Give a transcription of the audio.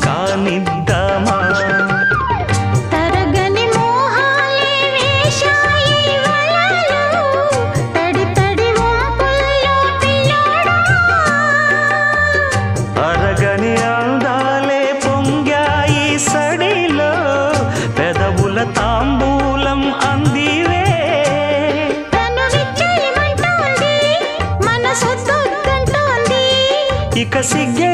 కానిద్దామా తరగని మోహాలే వేశాయి వలలు తడి తడి వంపుల్లో పిల్లోడా అరగని అందాలే పొంగాయి సడిలో పెదవుల తాంబూలం అందివే తను విచ్చేయమంటోంది మనసొద్దంటోంది ఇక సిగ్గే